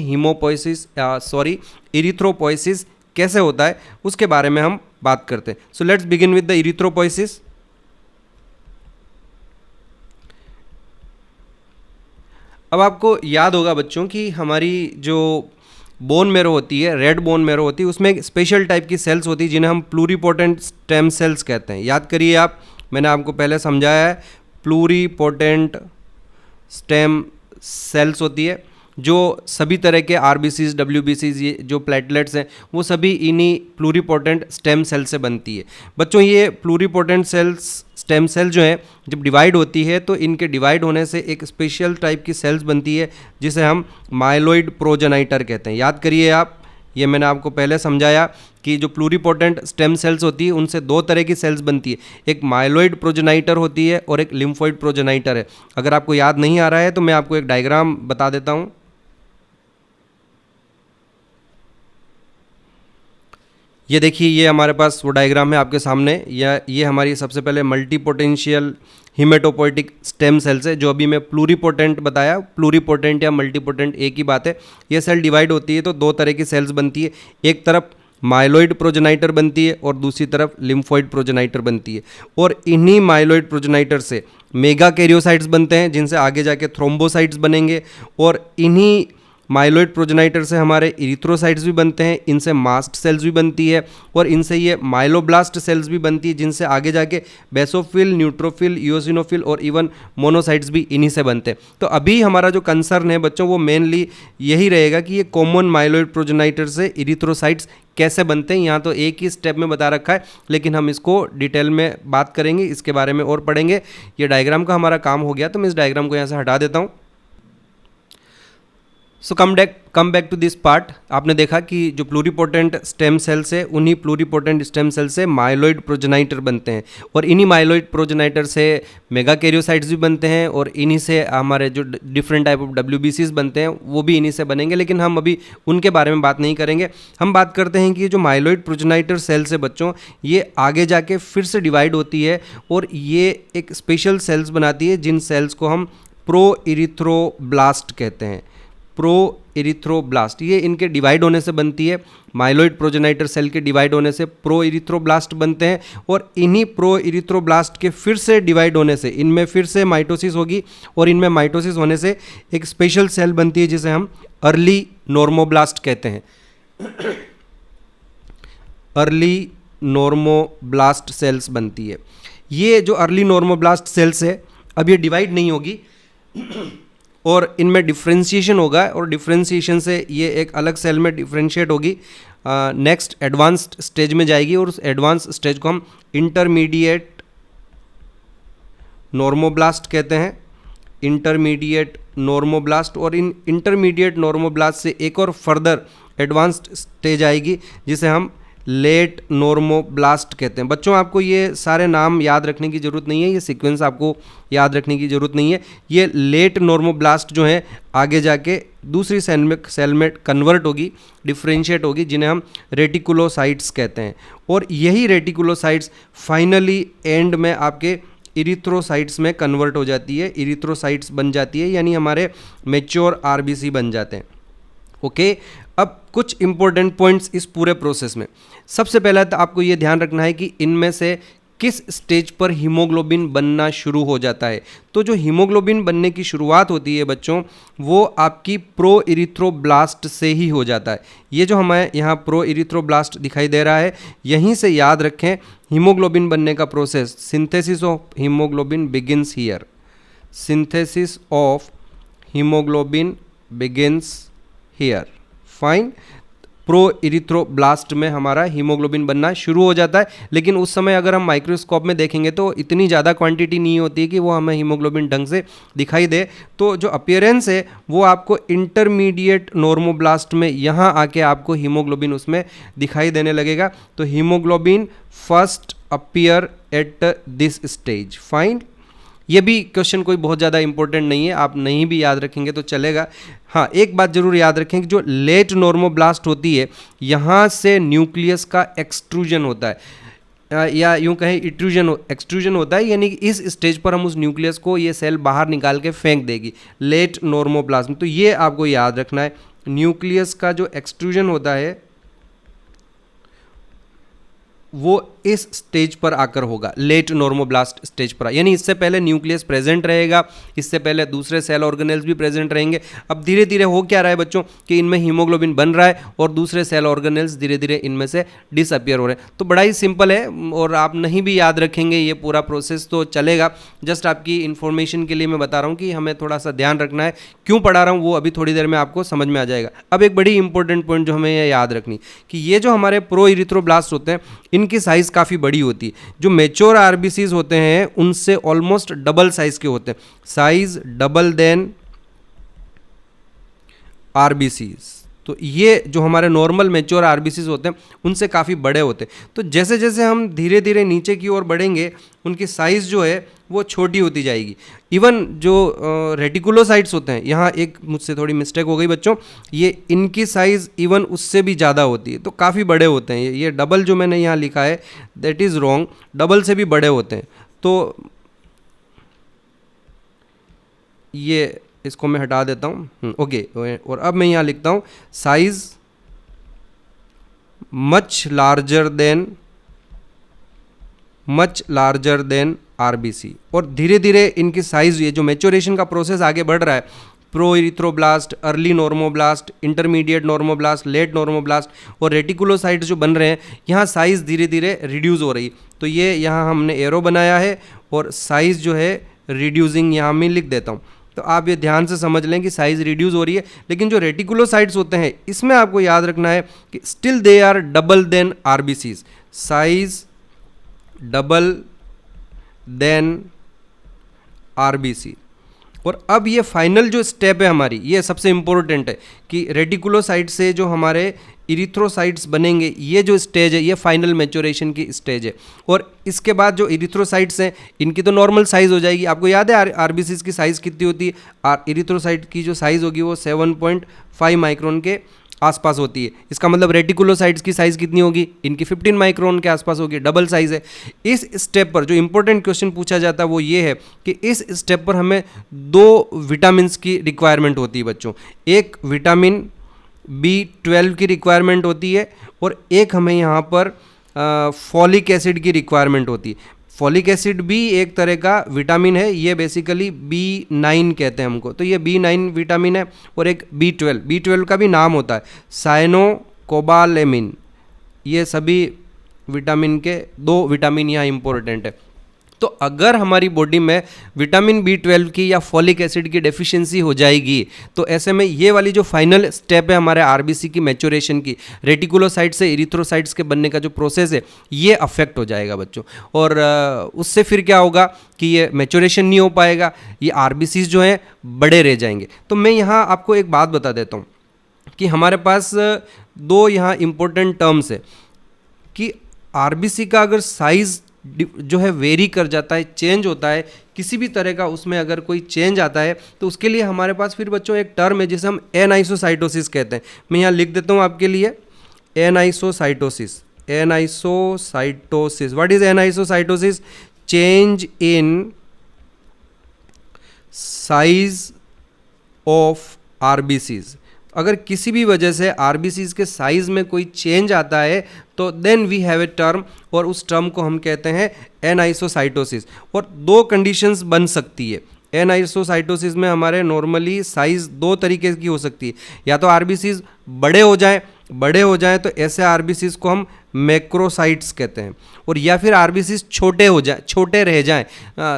इरिथ्रोपोइसिस कैसे होता है उसके बारे में हम बात करते हैं। So let's begin with the erythropoiesis. अब आपको याद होगा बच्चों कि हमारी जो बोन मैरो होती है, रेड बोन मैरो होती है, उसमें एक स्पेशल टाइप की सेल्स होती है जिन्हें हम प्लूरीपोटेंट स्टेम सेल्स कहते हैं। याद करिए आप, मैंने आपको पहले समझाया है, प्लूरीपोटेंट स्टेम सेल्स होती है जो सभी तरह के RBCs, WBCs, ये जो प्लेटलेट्स हैं वो सभी इन्हीं प्लूरीपोटेंट स्टेम सेल से बनती है। बच्चों ये प्लूरीपोटेंट सेल्स, स्टेम सेल जो है, जब डिवाइड होती है तो इनके डिवाइड होने से एक स्पेशल टाइप की सेल्स बनती है जिसे हम माइलोइड प्रोजेनाइटर कहते हैं। याद करिए आप, ये मैंने आपको पहले समझाया कि जो प्लूरीपोटेंट स्टेम सेल्स होती है उनसे दो तरह की सेल्स बनती है, एक माइलोइड प्रोजेनाइटर होती है और एक लिम्फोइड प्रोजेनाइटर है। अगर आपको याद नहीं आ रहा है तो मैं आपको एक डायग्राम बता देता हूँ। ये देखिए, ये हमारे पास वो डायग्राम है आपके सामने। ये हमारी सबसे पहले मल्टीपोटेंशियल हिमेटोपोइटिक स्टेम सेल्स है, जो अभी मैं प्लूरीपोटेंट बताया। प्लूरीपोटेंट या मल्टीपोटेंट एक ही बात है। ये सेल डिवाइड होती है तो दो तरह की सेल्स बनती है, एक तरफ माइलोइड प्रोजेनाइटर बनती है और दूसरी तरफ लिम्फोइड प्रोजेनाइटर बनती है। और इन्हीं माइलोइड प्रोजेनाइटर से मेगा कैरियोसाइट्स बनते हैं जिनसे आगे जाके थ्रोम्बोसाइट्स बनेंगे, और इन्हीं माइलोइड प्रोजेनाइटर से हमारे इरिथ्रोसाइट्स भी बनते हैं, इनसे मास्ट सेल्स भी बनती है, और इनसे ये माइलोब्लास्ट सेल्स भी बनती है जिनसे आगे जाके बेसोफिल, न्यूट्रोफिल, इओसिनोफिल और इवन मोनोसाइट्स भी इन्हीं से बनते हैं। तो अभी हमारा जो कंसर्न है बच्चों वो मेनली यही रहेगा कि ये कॉमन माइलोइड प्रोजेनाइटर से इरिथ्रोसाइट्स कैसे बनते हैं। यहाँ तो एक ही स्टेप में बता रखा है, लेकिन हम इसको डिटेल में बात करेंगे, इसके बारे में और पढ़ेंगे। ये डायग्राम का हमारा काम हो गया तो मैं इस डायग्राम को यहाँ से हटा देता हूँ। So come back to this part. आपने देखा कि जो प्लूरीपोटेंट स्टेम सेल्स है उन्हीं प्लूरीपोटेंट स्टेम सेल से माइलोइड प्रोजेनाइटर बनते हैं, और इन्हीं माइलोइड प्रोजेनाइटर से मेगा कैरियोसाइट्स भी बनते हैं, और इन्हीं से हमारे जो डिफरेंट टाइप ऑफ WBCs बनते हैं वो भी इन्हीं से बनेंगे, लेकिन हम अभी उनके बारे में बात नहीं करेंगे। हम बात करते हैं कि ये जो माइलोइड प्रोजेनाइटर सेल्स है बच्चों, ये आगे जाके फिर से डिवाइड होती है और ये एक स्पेशल सेल्स बनाती है जिन सेल्स को हम प्रो इरिथ्रोब्लास्ट कहते हैं। प्रो इरिथ्रोब्लास्ट ये इनके डिवाइड होने से बनती है। माइलोइड प्रोजेनाइटर सेल के डिवाइड होने से प्रो इरिथ्रोब्लास्ट बनते हैं, और इन्हीं प्रो इरिथ्रोब्लास्ट के फिर से डिवाइड होने से इनमें फिर से माइटोसिस होगी, और इनमें माइटोसिस होने से एक स्पेशल सेल बनती है जिसे हम अर्ली नॉर्मोब्लास्ट कहते हैं। अर्ली नॉर्मोब्लास्ट सेल्स बनती है। ये जो अर्ली नॉर्मोब्लास्ट सेल्स है अब ये डिवाइड नहीं होगी और इनमें डिफ्रेंशिएशन होगा और डिफ्रेंशिएशन से ये एक अलग सेल में डिफ्रेंशिएट होगी, नेक्स्ट एडवांस्ड स्टेज में जाएगी और उस एडवांस स्टेज को हम इंटरमीडिएट नॉर्मोब्लास्ट कहते हैं, इंटरमीडिएट नॉर्मोब्लास्ट। और इन इंटरमीडिएट नॉर्मोब्लास्ट से एक और फर्दर एडवांस्ड स्टेज आएगी जिसे हम लेट नॉर्मोब्लास्ट कहते हैं। बच्चों आपको ये सारे नाम याद रखने की ज़रूरत नहीं है, ये सीक्वेंस आपको याद रखने की ज़रूरत नहीं है। ये लेट नॉर्मोब्लास्ट जो है आगे जाके दूसरी सेल में कन्वर्ट होगी, डिफ्रेंशिएट होगी, जिन्हें हम रेटिकुलोसाइट्स कहते हैं। और यही रेटिकुलोसाइट्स फाइनली एंड में आपके इरिथ्रोसाइट्स में कन्वर्ट हो जाती है, इरिथ्रोसाइट्स बन जाती है, यानी हमारे मैच्योर आरबीसी बन जाते हैं। ओके, अब कुछ इंपॉर्टेंट पॉइंट्स इस पूरे प्रोसेस में। सबसे पहला तो आपको ये ध्यान रखना है कि इनमें से किस स्टेज पर हीमोग्लोबिन बनना शुरू हो जाता है। तो जो हीमोग्लोबिन बनने की शुरुआत होती है बच्चों, वो आपकी प्रो इरिथ्रोब्लास्ट से ही हो जाता है। ये जो हमें यहाँ प्रो इरिथ्रोब्लास्ट दिखाई दे रहा है, यहीं से याद रखें हीमोग्लोबिन बनने का process. Synthesis of haemoglobin begins here, synthesis of haemoglobin begins here, fine. Pro erythroblast में हमारा हीमोग्लोबिन बनना शुरू हो जाता है, लेकिन उस समय अगर हम माइक्रोस्कोप में देखेंगे तो इतनी ज़्यादा क्वांटिटी नहीं होती है कि वो हमें हीमोग्लोबिन ढंग से दिखाई दे। तो जो अपीयरेंस है वो आपको इंटरमीडिएट नॉर्मोब्लास्ट में यहाँ आके आपको हीमोग्लोबिन उसमें दिखाई देने लगेगा। तो haemoglobin first appear at this stage, fine. ये भी क्वेश्चन कोई बहुत ज़्यादा इंपॉर्टेंट नहीं है, आप नहीं भी याद रखेंगे तो चलेगा। हाँ, एक बात जरूर याद रखें कि जो लेट नॉर्मोब्लास्ट होती है, यहाँ से न्यूक्लियस का एक्सट्रूजन होता है, या यूँ कहें एक्सट्रूजन होता है, यानी कि इस स्टेज पर हम उस न्यूक्लियस को ये सेल बाहर निकाल के फेंक देगी लेट नॉर्मोब्लास्ट में। तो ये आपको याद रखना है, न्यूक्लियस का जो एक्सट्रूजन होता है वो इस स्टेज पर आकर होगा, लेट नॉर्मोब्लास्ट स्टेज पर। यानी इससे पहले न्यूक्लियस प्रेजेंट रहेगा, इससे पहले दूसरे सेल ऑर्गेनेल्स भी प्रेजेंट रहेंगे। अब धीरे धीरे हो क्या रहा है बच्चों कि इनमें हीमोग्लोबिन बन रहा है और दूसरे सेल ऑर्गेनेल्स धीरे धीरे इनमें से डिसअपियर हो रहे हैं। तो बड़ा ही सिंपल है और आप नहीं भी याद रखेंगे ये पूरा प्रोसेस तो चलेगा। जस्ट आपकी इन्फॉर्मेशन के लिए मैं बता रहा हूँ कि हमें थोड़ा सा ध्यान रखना है। क्यों पढ़ा रहा हूँ वो अभी थोड़ी देर में आपको समझ में आ जाएगा। अब एक बड़ी इंपॉर्टेंट पॉइंट जो हमें ये याद रखनी कि ये जो हमारे प्रो इरिथ्रोब्लास्ट होते हैं इनकी साइज़ काफ़ी बड़ी होती है। जो मेच्योर आरबीसीज होते हैं उनसे ऑलमोस्ट डबल साइज के होते हैं, साइज डबल देन आरबीसीज। तो ये जो हमारे नॉर्मल मेच्योर आरबीसीज होते हैं उनसे काफ़ी बड़े होते हैं। तो जैसे जैसे हम धीरे धीरे नीचे की ओर बढ़ेंगे उनकी साइज़ जो है वो छोटी होती जाएगी। इवन जो रेटिकुलोसाइट्स होते हैं, यहाँ एक मुझसे थोड़ी मिस्टेक हो गई बच्चों, ये इनकी साइज़ इवन उससे भी ज़्यादा होती है, तो काफ़ी बड़े होते हैं। ये डबल जो मैंने यहाँ लिखा है दैट इज़ रॉन्ग, डबल से भी बड़े होते हैं। तो ये इसको मैं हटा देता हूँ, ओके। और अब मैं यहाँ लिखता हूँ size much larger than RBC. और धीरे धीरे इनकी साइज, ये जो मैच्योरेशन का प्रोसेस आगे बढ़ रहा है, proerythroblast, early normoblast, intermediate normoblast, late normoblast और रेटिकुलोसाइट्स जो बन रहे हैं, यहाँ साइज़ धीरे धीरे रिड्यूस हो रही। तो ये यहाँ हमने एरो बनाया है और साइज़ जो है रिड्यूसिंग यहाँ मैं लिख देता हूँ। तो आप ये ध्यान से समझ लें कि साइज़ रिड्यूस हो रही है। लेकिन जो रेटिकुलोसाइट्स होते हैं इसमें आपको याद रखना है कि still they are double than RBCs, size double than RBC. और अब ये फाइनल जो स्टेप है हमारी, ये सबसे इम्पोर्टेंट है कि रेटिकुलोसाइट से जो हमारे इरिथ्रोसाइट्स बनेंगे, ये जो स्टेज है ये फाइनल मैच्योरेशन की स्टेज है। और इसके बाद जो इरिथ्रोसाइट्स हैं इनकी तो नॉर्मल साइज़ हो जाएगी। आपको याद है आरबीसीज की साइज़ कितनी होती है? इरिथ्रोसाइट की जो साइज़ होगी वो 7.5 माइक्रोन के आसपास होती है। इसका मतलब रेटिकुलोसाइट्स की साइज़ कितनी होगी? इनकी 15 माइक्रोन के आसपास होगी, डबल साइज़ है। इस स्टेप पर जो इंपॉर्टेंट क्वेश्चन पूछा जाता है वो ये है कि इस स्टेप पर हमें 2 विटामिन की रिक्वायरमेंट होती है बच्चों। एक विटामिन B12 की रिक्वायरमेंट होती है और एक हमें यहाँ पर फॉलिक एसिड की रिक्वायरमेंट होती है। फॉलिक एसिड भी एक तरह का विटामिन है, ये बेसिकली B9 कहते हैं हमको। तो ये B9 विटामिन है। और एक B12 का भी नाम होता है साइनोकोबालेमिन। ये सभी विटामिन के 2 विटामिन यहाँ इंपॉर्टेंट है। तो अगर हमारी बॉडी में विटामिन B12 की या फॉलिक एसिड की डेफिशिएंसी हो जाएगी तो ऐसे में ये वाली जो फाइनल स्टेप है हमारे आरबीसी की मैच्योरेशन की, रेटिकुलोसाइट से इरिथ्रोसाइट्स के बनने का जो प्रोसेस है ये अफेक्ट हो जाएगा बच्चों। और उससे फिर क्या होगा कि ये मैच्योरेशन नहीं हो पाएगा, ये आरबीसीज जो हैं बड़े रह जाएंगे। तो मैं यहाँ आपको एक बात बता देता हूँ कि हमारे पास 2 यहाँ इंपॉर्टेंट टर्म्स है कि आरबीसी का अगर साइज़ जो है वेरी कर जाता है, चेंज होता है, किसी भी तरह का उसमें अगर कोई चेंज आता है तो उसके लिए हमारे पास फिर बच्चों एक टर्म है जिसे हम एनाइसोसाइटोसिस कहते हैं। मैं यहाँ लिख देता हूँ आपके लिए, एनाइसोसाइटोसिस। एनाइसोसाइटोसिस, what is एनाइसोसाइटोसिस? Change in size of RBCs. अगर किसी भी वजह से आरबीसीज के साइज में कोई चेंज आता है तो then we have a term, और उस टर्म को हम कहते हैं एनाइसोसाइटोसिस। और 2 कंडीशंस बन सकती है एनाइसोसाइटोसिस में हमारे। नॉर्मली साइज 2 तरीके की हो सकती है, या तो आरबीसीज बड़े हो जाएं तो ऐसे आरबीसीज को हम मैक्रोसाइट्स कहते हैं, और या फिर आरबीसीज छोटे रह जाएं,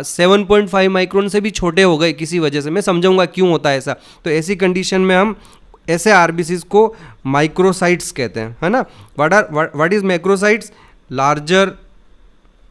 7.5 माइक्रोन से भी छोटे हो गए किसी वजह से, मैं समझाऊंगा क्यों होता है ऐसा। तो ऐसी कंडीशन में हम ऐसे आरबीसीज को माइक्रोसाइट्स कहते हैं, है ना। What is macrocytes? Larger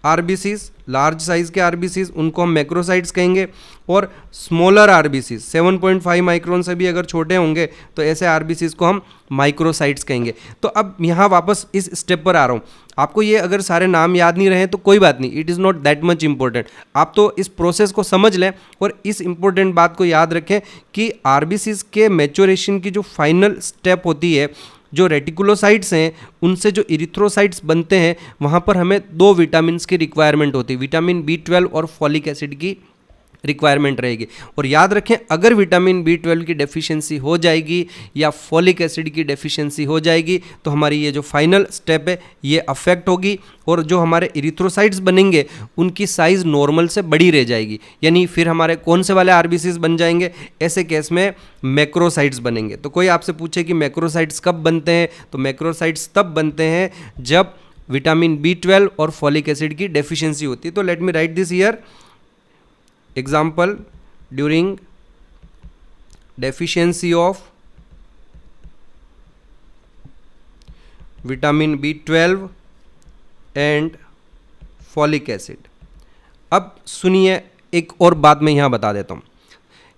RBCs, large size के आरबीसीज, उनको हम मैक्रोसाइट्स कहेंगे। और स्मॉलर आरबीसीज 7.5 माइक्रोन से भी अगर छोटे होंगे तो ऐसे आरबीसीज को हम माइक्रोसाइट्स कहेंगे। तो अब यहाँ वापस इस स्टेप पर आ रहा हूँ। आपको ये अगर सारे नाम याद नहीं रहे तो कोई बात नहीं, it is not that much important. आप तो इस प्रोसेस को समझ लें और इस इंपॉर्टेंट बात को याद रखें कि आरबीसीज के मैच्योरेशन की जो फाइनल स्टेप होती है, जो रेटिकुलोसाइट्स हैं उनसे जो इरिथ्रोसाइट्स बनते हैं, वहाँ पर हमें 2 विटामिन्स की रिक्वायरमेंट होती है, विटामिन B12 और फॉलिक एसिड की रिक्वायरमेंट रहेगी। और याद रखें, अगर विटामिन B12 की डेफिशिएंसी हो जाएगी या फॉलिक एसिड की डेफिशिएंसी हो जाएगी तो हमारी ये जो फाइनल स्टेप है ये अफेक्ट होगी, और जो हमारे इरिथ्रोसाइट्स बनेंगे उनकी साइज़ नॉर्मल से बड़ी रह जाएगी। यानी फिर हमारे कौन से वाले आरबीसीज बन जाएंगे? ऐसे केस में मैक्रोसाइट्स बनेंगे। तो कोई आपसे पूछे कि मैक्रोसाइट्स कब बनते हैं, तो मैक्रोसाइट्स तब बनते हैं जब विटामिन B12 और फॉलिक एसिड की डेफिशिएंसी होती है। तो late me write this here. Example, during deficiency of vitamin B12 and folic acid। अब सुनिए, एक और बात मैं यहाँ बता देता हूँ।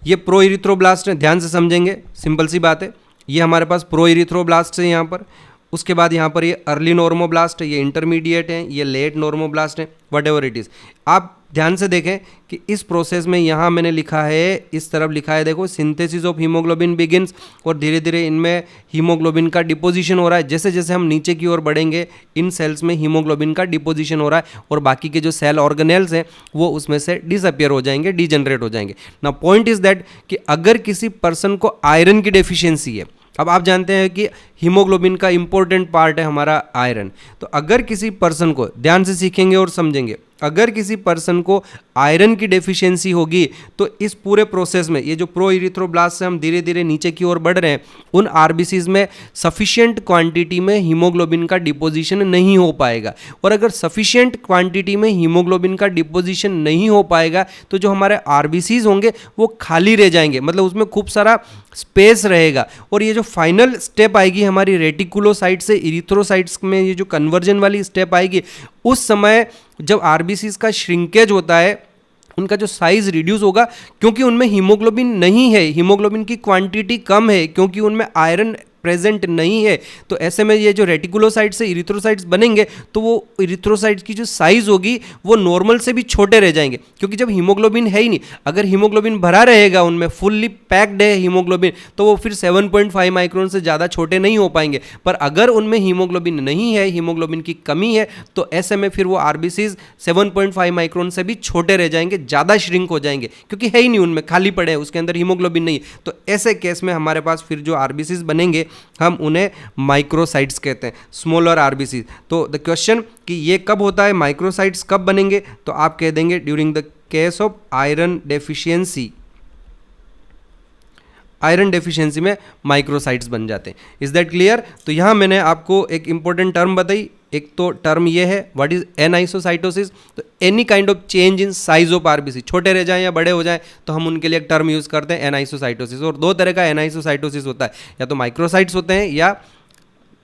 ये प्रो इरिथ्रोब्लास्ट है, ध्यान से समझेंगे, सिंपल सी बात है। ये हमारे पास प्रो इरिथ्रोब्लास्ट है यहाँ पर। उसके बाद यहाँ पर ये अर्ली नॉर्मोब्लास्ट है, ये इंटरमीडिएट है, ये लेट नॉर्मोब्लास्ट है, वट एवर इट इज़। आप ध्यान से देखें कि इस प्रोसेस में यहाँ मैंने लिखा है, इस तरफ लिखा है, देखो, सिंथेसिस ऑफ हीमोग्लोबिन बिगिंस, और धीरे धीरे इनमें हीमोग्लोबिन का डिपोजिशन हो रहा है। जैसे जैसे हम नीचे की ओर बढ़ेंगे इन सेल्स में हीमोग्लोबिन का डिपोजिशन हो रहा है, और बाकी के जो सेल ऑर्गेनेल्स हैं वो उसमें से डिसअपियर हो जाएंगे, डीजनरेट हो जाएंगे। ना पॉइंट इज़ दैट कि अगर किसी पर्सन को आयरन की डेफिशिएंसी है, अब आप जानते हैं कि हीमोग्लोबिन का इंपॉर्टेंट पार्ट है हमारा आयरन, तो अगर किसी पर्सन को, ध्यान से सीखेंगे और समझेंगे, अगर किसी पर्सन को आयरन की डेफिशिएंसी होगी तो इस पूरे प्रोसेस में ये जो प्रो इरिथ्रोब्लास्ट से हम धीरे धीरे नीचे की ओर बढ़ रहे हैं, उन आरबीसीज में सफिशिएंट क्वांटिटी में हीमोग्लोबिन का डिपोजिशन नहीं हो पाएगा। और अगर सफिशिएंट क्वांटिटी में हीमोग्लोबिन का डिपोजिशन नहीं हो पाएगा तो जो हमारे आरबीसीज होंगे वो खाली रह जाएंगे, मतलब उसमें खूब सारा स्पेस रहेगा। और ये जो फाइनल स्टेप आएगी हमारी रेटिकुलोसाइट से इरिथ्रोसाइट्स में, ये जो कन्वर्जन वाली स्टेप आएगी, उस समय जब आरबीसीज का श्रिंकेज होता है उनका जो साइज रिड्यूस होगा, क्योंकि उनमें हीमोग्लोबिन नहीं है, हीमोग्लोबिन की क्वांटिटी कम है, क्योंकि उनमें आयरन प्रेजेंट नहीं है। तो ऐसे में ये जो रेटिकुलोसाइट से इरिथ्रोसाइट्स बनेंगे तो वो इरिथ्रोसाइट्स की जो साइज होगी वो नॉर्मल से भी छोटे रह जाएंगे, क्योंकि जब हीमोग्लोबिन है ही नहीं, अगर हीमोग्लोबिन भरा रहेगा, उनमें फुल्ली पैक्ड है हीमोग्लोबिन, तो वो फिर 7.5 माइक्रोन से ज़्यादा छोटे नहीं हो पाएंगे। पर अगर उनमें हीमोग्लोबिन नहीं है, हीमोग्लोबिन की कमी है, तो ऐसे में फिर वो आरबीसीज 7.5 माइक्रोन से भी छोटे रह जाएंगे, ज़्यादा श्रिंक हो जाएंगे, क्योंकि है ही नहीं, उनमें खाली पड़े हैं, उसके अंदर हीमोग्लोबिन नहीं है। तो ऐसे केस में हमारे पास फिर जो आरबीसीज बनेंगे हम उन्हें माइक्रोसाइट्स कहते हैं, स्मॉलर आरबीसी। तो द क्वेश्चन कि ये कब होता है, माइक्रोसाइट्स कब बनेंगे, तो आप कह देंगे during the case of iron deficiency. Iron deficiency में माइक्रोसाइट्स बन जाते हैं। Is that clear? तो यहाँ मैंने आपको एक इंपॉर्टेंट टर्म बताई, एक तो टर्म ये है व्हाट इज एनआइसोसाइटोसिस, तो any kind of change in size of RBC, छोटे रह जाएं या बड़े हो जाएं तो हम उनके लिए एक टर्म यूज करते हैं एनआइसोसाइटोसिस। और दो तरह का एनआइसोसाइटोसिस होता है, या तो माइक्रोसाइट्स होते हैं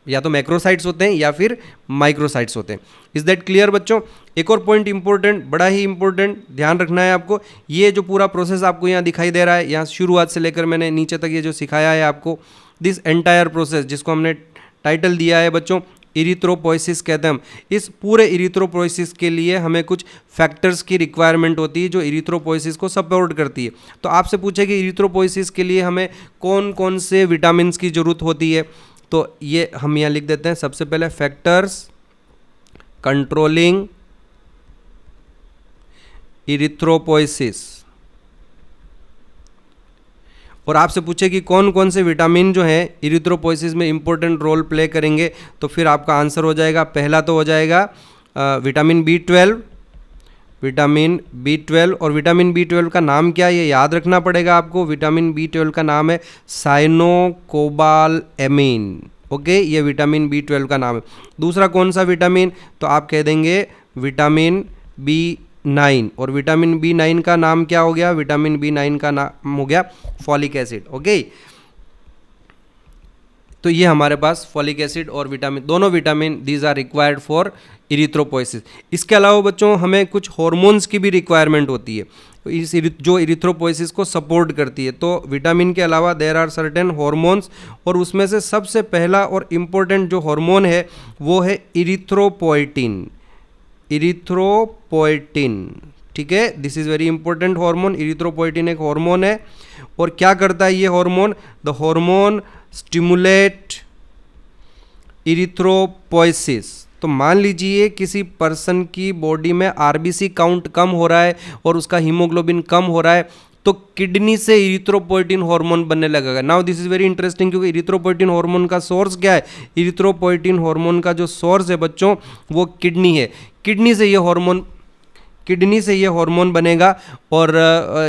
या तो मैक्रोसाइट्स होते हैं या फिर माइक्रोसाइट्स होते हैं। इज दैट क्लियर बच्चों? एक और पॉइंट इंपॉर्टेंट, बड़ा ही इंपॉर्टेंट, ध्यान रखना है आपको। ये जो पूरा प्रोसेस आपको यहाँ दिखाई दे रहा है, यहाँ शुरुआत से लेकर मैंने नीचे तक ये जो सिखाया है आपको, दिस एंटायर प्रोसेस जिसको हमने टाइटल दिया है बच्चों इरिथ्रोपोइसिस कहते हैं हम। इस पूरे इरिथ्रोपोइसिस के लिए हमें कुछ फैक्टर्स की रिक्वायरमेंट होती है जो इरिथ्रोपोइसिस को सपोर्ट करती है। तो आपसे पूछे कि इरिथ्रोपोइसिस के लिए हमें कौन कौन से विटामिन की जरूरत होती है, तो ये हम यहाँ लिख देते हैं। सबसे पहले फैक्टर्स कंट्रोलिंग इरिथ्रोपोइसिस। और आपसे पूछे कि कौन कौन से विटामिन जो हैं इरिथ्रोपोइसिस में इंपॉर्टेंट रोल प्ले करेंगे, तो फिर आपका आंसर हो जाएगा, पहला तो हो जाएगा विटामिन B12, विटामिन B12। और विटामिन B12 का नाम क्या है ये याद रखना पड़ेगा आपको। विटामिन B12 का नाम है साइनोकोबालएमीन। ओके, ये विटामिन B12 का नाम है। दूसरा कौन सा विटामिन, तो आप कह देंगे विटामिन B9। और विटामिन B9 का नाम क्या हो गया? विटामिन B9 का नाम हो गया फॉलिक एसिड। ओके, तो ये हमारे पास फॉलिक एसिड और विटामिन, दोनों vitamin these are required for erythropoiesis. इसके अलावा बच्चों हमें कुछ हॉर्मोन्स की भी रिक्वायरमेंट होती है जो इरिथ्रोपोइसिस को सपोर्ट करती है। तो विटामिन के अलावा देयर आर सर्टेन हॉर्मोन्स, और उसमें से सबसे पहला और इम्पोर्टेंट जो हार्मोन है वो है इरिथ्रोपोइटिन। इरिथ्रोपोइटिन, ठीक है, this is very important hormone. Erythropoietin एक हार्मोन है, और क्या करता है ये hormone? The hormone stimulate erythropoiesis. तो मान लीजिए किसी पर्सन की बॉडी में आरबीसी काउंट कम हो रहा है और उसका हीमोग्लोबिन कम हो रहा है, तो किडनी से इरिथ्रोपोइटिन हार्मोन बनने लगेगा। Now this is very interesting, क्योंकि इरिथ्रोपोइटिन हार्मोन का सोर्स क्या है? इरिथ्रोपोइटिन हार्मोन का जो सोर्स है बच्चों वो किडनी है। किडनी से ये हार्मोन बनेगा, और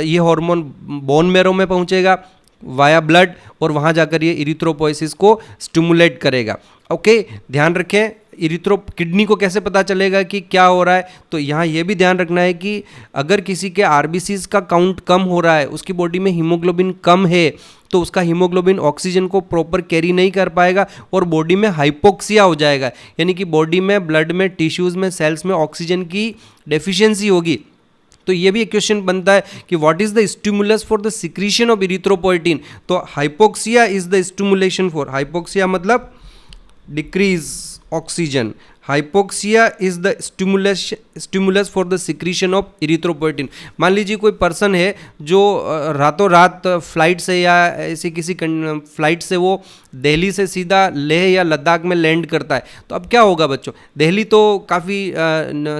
ये हार्मोन बोन मैरो में पहुंचेगा वाया ब्लड, और वहां जाकर ये इरिथ्रोपोइसिस को स्टिमुलेट करेगा। ओके, ध्यान रखें, किडनी को कैसे पता चलेगा कि क्या हो रहा है? तो यहाँ ये भी ध्यान रखना है कि अगर किसी के आरबीसीज का काउंट कम हो रहा है, उसकी बॉडी में हीमोग्लोबिन कम है, तो उसका हीमोग्लोबिन ऑक्सीजन को प्रॉपर कैरी नहीं कर पाएगा और बॉडी में हाइपोक्सिया हो जाएगा, यानी कि बॉडी में, ब्लड में, टिश्यूज़ में, सेल्स में ऑक्सीजन की डेफिशिएंसी होगी। तो ये भी एक क्वेश्चन बनता है कि what is the stimulus for the secretion of erythropoietin? तो hypoxia is the stimulation for, hypoxia मतलब decrease oxygen, hypoxia is the stimulus for the secretion of erythropoietin. मान लीजिए कोई पर्सन है जो रातों रात फ्लाइट से या ऐसी किसी फ्लाइट से वो दिल्ली से सीधा लेह या लद्दाख में लैंड करता है, तो अब क्या होगा बच्चों? दिल्ली तो काफ़ी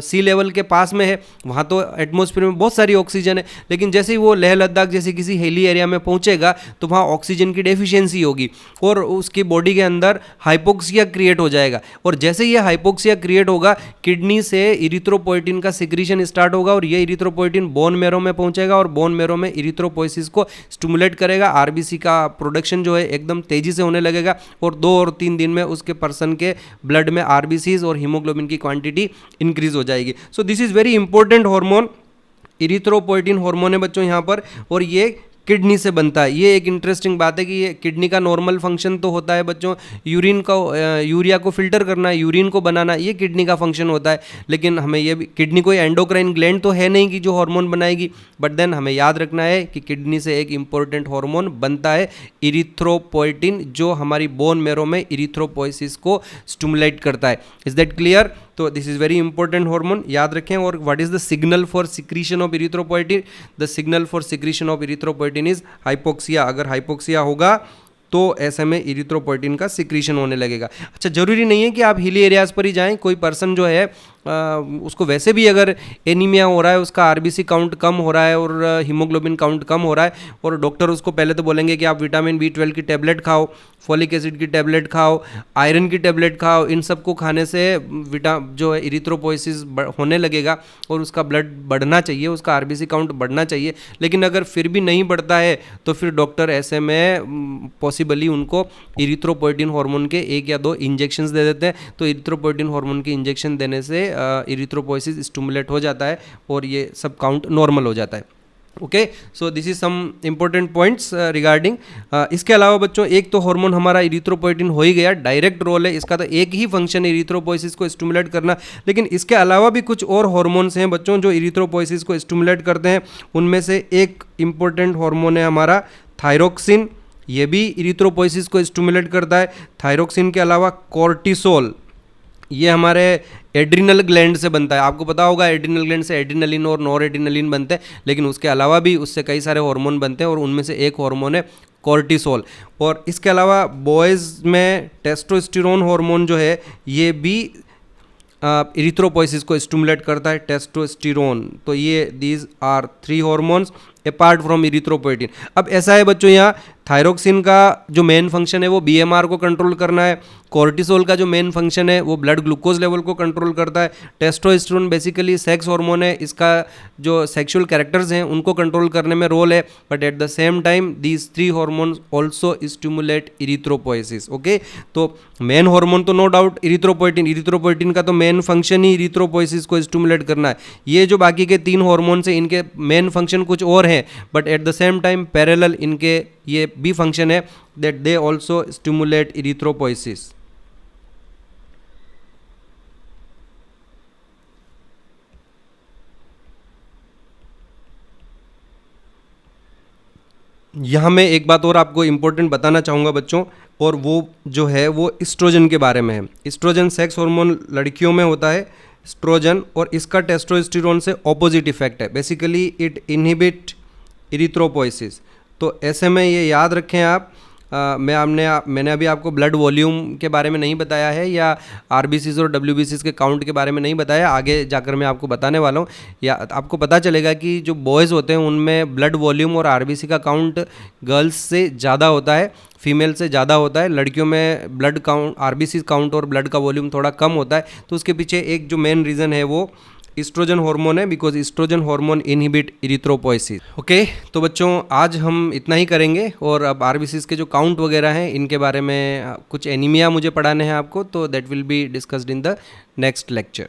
सी लेवल के पास में है, वहाँ तो एटमॉस्फेयर में बहुत सारी ऑक्सीजन है, लेकिन जैसे ही वो लेह लद्दाख जैसे किसी हिली एरिया में पहुँचेगा तो वहाँ ऑक्सीजन की डेफिशिएंसी होगी और उसकी बॉडी के अंदर हाइपोक्सिया क्रिएट हो जाएगा। और जैसे ये हाइपोक्सिया क्रिएट होगा, किडनी से इरिथ्रोपोइटिन का सिक्रीशन स्टार्ट होगा, और ये इरिथ्रोपोइटिन बोन मैरो में पहुँचेगा और बोन मैरो में इरिथ्रोपोइसिस को स्टिमुलेट करेगा। आरबीसी का प्रोडक्शन जो है एकदम तेज़ी से होने लगेगा, और 2 और 3 दिन में उसके पर्सन के ब्लड में आरबीसीज और हीमोग्लोबिन की क्वांटिटी इंक्रीज हो जाएगी। सो this is very important hormone, erythropoietin hormone है बच्चों यहाँ पर, और ये किडनी से बनता है। ये एक इंटरेस्टिंग बात है कि ये किडनी का नॉर्मल फंक्शन तो होता है बच्चों, यूरिया को फिल्टर करना, यूरिन को बनाना, ये किडनी का फंक्शन होता है। लेकिन हमें ये भी, किडनी कोई एंडोक्राइन ग्लैंड तो है नहीं कि जो हार्मोन बनाएगी, बट देन हमें याद रखना है कि किडनी से एक इंपॉर्टेंट हार्मोन बनता है इरिथ्रोपोइटिन, जो हमारी बोन मैरो में इरिथ्रोपोइसिस को स्टिमुलेट करता है। Is that clear? तो this is very important hormone, याद रखें। और what is the signal for secretion of erythropoietin? The signal for secretion of erythropoietin is hypoxia. अगर हाइपोक्सिया होगा तो ऐसे में इरिथ्रोपोइटिन का सिक्रीशन होने लगेगा। अच्छा, जरूरी नहीं है कि आप हिली एरियाज पर ही जाएं। कोई पर्सन जो है उसको वैसे भी अगर एनीमिया हो रहा है, उसका आरबीसी काउंट कम हो रहा है और हीमोग्लोबिन काउंट कम हो रहा है, और डॉक्टर उसको पहले तो बोलेंगे कि आप विटामिन B12 की टेबलेट खाओ, फॉलिक एसिड की टेबलेट खाओ, आयरन की टेबलेट खाओ, इन सब को खाने से जो है इरिथ्रोपोइसिस होने लगेगा और उसका ब्लड बढ़ना चाहिए, उसका आरबीसी काउंट बढ़ना चाहिए। लेकिन अगर फिर भी नहीं बढ़ता है तो फिर डॉक्टर ऐसे में पॉसिबली उनको इरिथ्रोपोइटिन हार्मोन के 1 या 2 इंजेक्शंस दे देते हैं। तो इरिथ्रोपोइटिन हार्मोन के इंजेक्शन देने से इरिथ्रोपोइसिस स्टिमुलेट हो जाता है और ये सब काउंट नॉर्मल हो जाता है। Okay, so this is some important points regarding. इसके अलावा बच्चों एक तो हार्मोन हमारा इरिथ्रोपोइटिन हो ही गया, डायरेक्ट रोल है इसका, तो एक ही फंक्शन है इरिथ्रोपोइसिस को स्टिमुलेट करना। लेकिन इसके अलावा भी कुछ और हार्मोन्स हैं बच्चों जो इरिथ्रोपोइसिस को स्टिमुलेट करते हैं। उनमें से एक इंपॉर्टेंट हार्मोन है हमारा थायरोक्सिन, ये भी इरिथ्रोपोइसिस को स्टिमुलेट करता है। थायरोक्सिन के अलावा कॉर्टिसोल, ये हमारे एड्रिनल ग्लैंड से बनता है। आपको पता होगा एड्रिनल ग्लैंड से एड्रिनलिन और नॉर एड्रिनलिन बनते हैं, लेकिन उसके अलावा भी उससे कई सारे हार्मोन बनते हैं और उनमें से एक हार्मोन है कॉर्टिसोल। और इसके अलावा बॉयज़ में टेस्टोस्टेरोन हार्मोन जो है ये भी इरिथ्रोपोइसिस को स्टिमुलेट करता है, टेस्टोस्टेरोन। तो ये these are 3 hormones apart from erythropoietin. अब ऐसा है बच्चों, यहाँ थायरोक्सिन का जो मेन फंक्शन है वो बीएमआर को कंट्रोल करना है, कॉर्टिसोल का जो मेन फंक्शन है वो ब्लड ग्लूकोज लेवल को कंट्रोल करता है, टेस्टोस्टेरोन बेसिकली सेक्स हार्मोन है, इसका जो सेक्सुअल कैरेक्टर्स हैं उनको कंट्रोल करने में रोल है। But at the same time these 3 hormones also stimulate erythropoiesis. Okay, तो मेन हार्मोन तो नो डाउट इरिथ्रोपोइटिन, इरिथ्रोपोइटिन का तो मेन फंक्शन ही इरिथ्रोपोइसिस को स्टिमुलेट करना है। ये जो बाकी के 3 हार्मोन्स हैं इनके मेन फंक्शन कुछ और हैं, but at the same time parallel इनके ये भी फंक्शन है that they also stimulate erythropoiesis. यहाँ मैं एक बात और आपको इम्पोर्टेंट बताना चाहूँगा बच्चों, और वो जो है वो एस्ट्रोजन के बारे में है। एस्ट्रोजन सेक्स हार्मोन लड़कियों में होता है एस्ट्रोजन, और इसका टेस्टोस्टेरोन से ऑपोजिट इफेक्ट है। Basically it inhibit erythropoiesis. तो ऐसे में ये याद रखें आप। मैंने अभी आपको ब्लड वॉल्यूम के बारे में नहीं बताया है या आरबीसीज और डब्ल्यूबीसीज के काउंट के बारे में नहीं बताया, आगे जाकर मैं आपको बताने वाला हूँ। या आपको पता चलेगा कि जो बॉयज़ होते हैं उनमें ब्लड वॉल्यूम और आरबीसी का काउंट गर्ल्स से ज़्यादा होता है, फीमेल से ज़्यादा होता है। लड़कियों में ब्लड काउंट, आरबीसी काउंट और ब्लड का वॉल्यूम थोड़ा कम होता है। तो उसके पीछे एक जो मेन रीज़न है वो एस्ट्रोजन हार्मोन है, because oestrogen hormone inhibit erythropoiesis. Okay, तो बच्चों आज हम इतना ही करेंगे, और अब आरबीसीज के जो काउंट वगैरह हैं इनके बारे में कुछ एनीमिया मुझे पढ़ाने हैं आपको, तो that will be discussed in the next lecture.